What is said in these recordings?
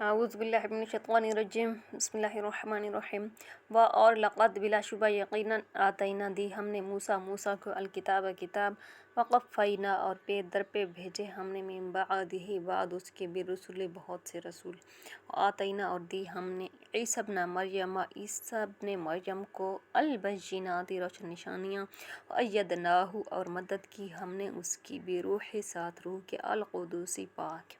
اعوذ باللہ من الشیطان الرجیم، بسم اللہ الرحمن الرحیم۔ و اور لقد بلا شبہ یقیناً آتینا دی ہم نے موسیٰ کو الکتاب کتاب، وقفینا اور پے در پہ بھیجے ہم نے من بعدہ بعد اس کے برسول بہت سے رسول، آتینا اور دی ہم نے عیسیٰ ابن مریم کو البینات روشن نشانیاں، وایدناہ اور مدد کی ہم نے اس کی بروح ساتھ روح کے القدس پاک۔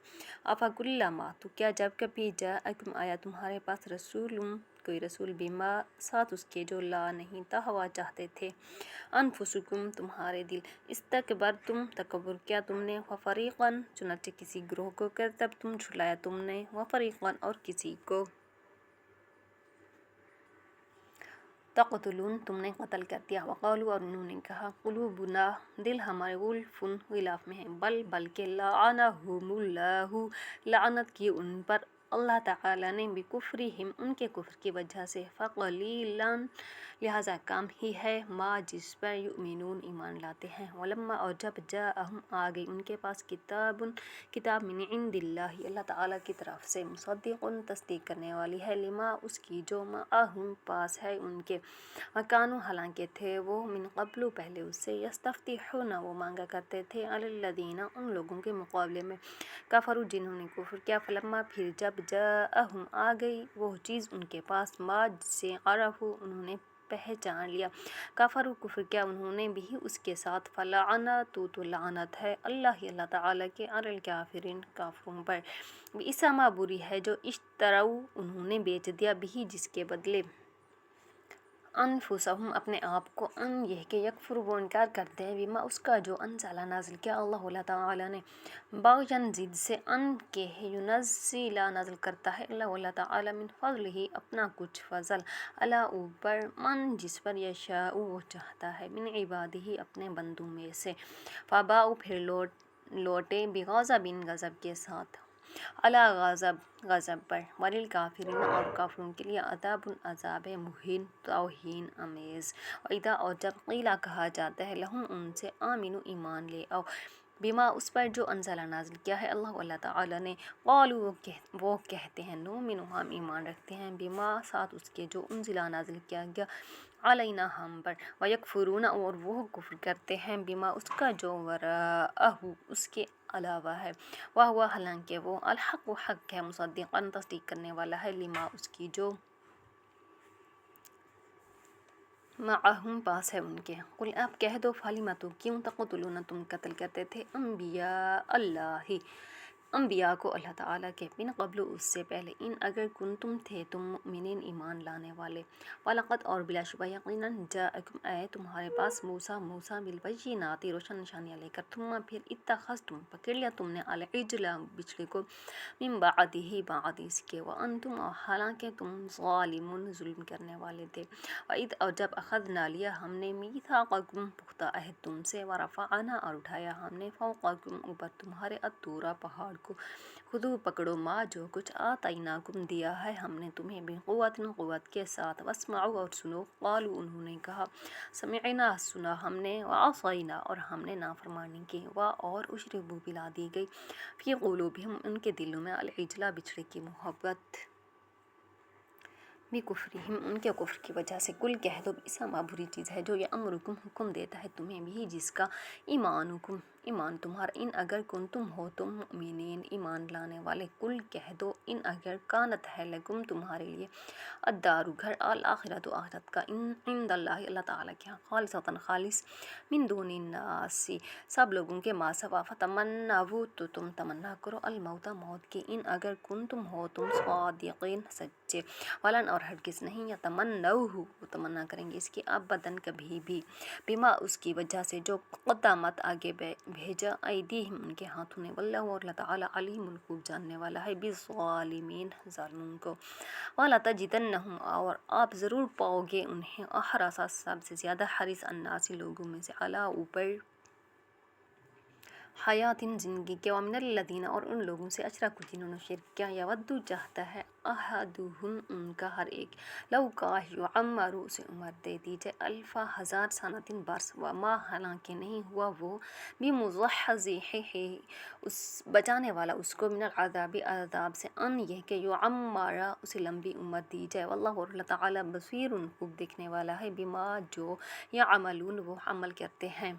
افکلما تو کیا جب کبھی جاءکم آیا تمہارے پاس رسول کوئی رسول بما ساتھ اس کے جو لا نہیں تہوا چاہتے تھے انفسکم تمہارے دل، استکبرتم تکبر کیا تم نے، وفریقاً چنانچہ کسی گروہ کو کذبتم جھٹلایا تم نے، وفریقاً اور کسی کو تقتلون تم نے قتل کر دیا، وقالوا اور انہوں نے کہا قلوبنا دل ہمارے غلف غلاف میں ہیں، بلکہ لعنہم اللہ لعنت کی ان پر اللہ تعالیٰ نے بکفرہم ان کے کفر کی وجہ سے، فقلیلاً لہذا کم ہی ہے ما جس پر یؤمنون ایمان لاتے ہیں، ولما اور جب جاءہم آ گئی ان کے پاس کتاب من عند اللہ اللہ تعالیٰ کی طرف سے، مصدق تصدیق کرنے والی ہے، لما اس کی جو معہم پاس ہے ان کے، وکانوا حالانکہ تھے وہ من قبل پہلے اس سے، یستفتحون وہ مانگا کرتے تھے علی الذین ان لوگوں کے مقابلے میں کفروا جنہوں نے کفر کیا، فلما پھر جب جاءہم آ گئی وہ چیز ان کے پاس، ما جسے عرفوا انہوں نے پہچان لیا، کفروا کفر کیا انہوں نے بھی اس کے ساتھ، فلعنت تو لعنت ہے اللہ تعالیٰ کے علی الکافرین کافروں پر، بئس ما بری ہے جو اشتروا انہوں نے بیچ دیا بھی جس کے بدلے، انفسہم اپنے آپ کو، ان یہ کہ یکفر وہ انکار کرتے ہیں، بما اس کا جو انزل نازل کیا اللہ تعالیٰ نے، بغین ضد سے، ان کے ینزل نازل کرتا ہے اللہ تعالیٰ من فضلہ اپنا کچھ فضل، علی اوپر من جس پر یشاء وہ چاہتا ہے، من عبادہ اپنے بندوں میں سے، فباؤ پھر لوٹے بغضب غضب کے ساتھ، علی غضب پر، وللکافرین اور کافروں کے لیے عذاب عذاب مہین توہین آمیز، وَإِذَا اور جب قیلا کہا جاتا ہے لہم ان سے آمنوا ایمان لے آؤ، بما اس پر جو انزل نازل کیا ہے اللہ تعالیٰ نے، قالوا وہ کہتے ہیں نؤمن ہم ایمان رکھتے ہیں، بما ساتھ اس کے جو انزل نازل کیا گیا علینا ہم پر، ویکفرون اور وہ کفر کرتے ہیں بما اس کا جو وراءہ اس کے علاوہ ہے، وہو حالانکہ وہ الحق حق ہے، مصدقاً تصدیق کرنے والا ہے، لما اس کی جو معہم پاس ہے ان کے، قل آپ کہہ دو فلم تو کیوں تقتلون تم قتل کرتے تھے انبیاء اللہ انبیاء کو اللہ تعالیٰ کے، من قبل اس سے پہلے، ان اگر کنتم تھے تم مؤمنین ایمان لانے والے، وَلَقَدْ اور بلا شبہ یقیناً جاءکم آئے تمہارے پاس موسیٰ بالبینات روشن نشانیاں لے کر، ثم پھر اتخذتم پکڑ لیا تم نے العجل بچڑے کو، من بعدہ بعد اس کے، وانتم اور حالانکہ تم ظالمون ظلم کرنے والے تھے، وَإِذْ اور جب اخذنا لیا ہم نے میثاقکم پختہ عہد تم سے، ورفعنا اور اٹھایا ہم نے فوقکم اوپر تمہارے الطور پہاڑ کو، خذوا پکڑو ما جو کچھ آتیناکم دیا ہے ہم نے تمہیں، بقوت قوت کے ساتھ، واسمعوا اور سنو، قالوا انہوں نے کہا سمعنا سنا ہم نے، وعصینا اور ہم نے نافرمانی کی، اور اشربوا پلا دی گئی فی قلوبہم ان کے دلوں میں العجل بچھڑے کی محبت، بکفرہم ان کے کفر کی وجہ سے، کل کہہ دو بئس ما بری چیز ہے جو یأمرکم حکم دیتا ہے تمہیں بھی جس کا، ایمانکم ایمان تمہارا، ان اگر کنتم ہو تم مؤمنین ایمان لانے والے، کل کہہ دو ان اگر کانت ہے لکم تمہارے لیے، الدار گھر، الآخرۃ آخرت کا، عند اللہ اللہ تعالیٰ کے ہاں، خالصۃ خالص، من دون الناس سب لوگوں کے ما سوا، فتمنوا تو تم تمنا کرو الموت موت کی، ان اگر کنتم ہو تم صادقین سچے، ولن اور ہرگز نہیں، یتمنوہ وہ تمنا کریں گے اس کی ابداً کبھی بھی، بما اس کی وجہ سے جو قدمت آگے بھیجا ایدیہم ان کے ہاتھوں نے، واللہ اور اللہ تعالیٰ علیم خوب جاننے والا ہے بالظالمین ظالموں کو، وَلَتَجِدَنَّهُمْ اور آپ ضرور پاؤ گے انہیں، احرص سب سے زیادہ حریص الناس لوگوں میں سے، علی اوپر حیاتن زندگی کے، ومن الذین اور ان لوگوں سے اشرکوا جنہوں نے شرک کیا، یودو چاہتا ہے احدہم ان کا ہر ایک، لو کاش یعمر اسے عمر دے دی جائے الف ہزار سنتن برس، وما حالانکہ نہیں ہوا وہ بمزحزحہ اس بچانے والا اس کو من العذاب عذاب سے، ان یہ کہ یعمر اسے لمبی عمر دی جائے، واللہ اور اللہ تعالی بصیر خوب دیکھنے والا ہے، بما جو یعملون وہ عمل کرتے ہیں۔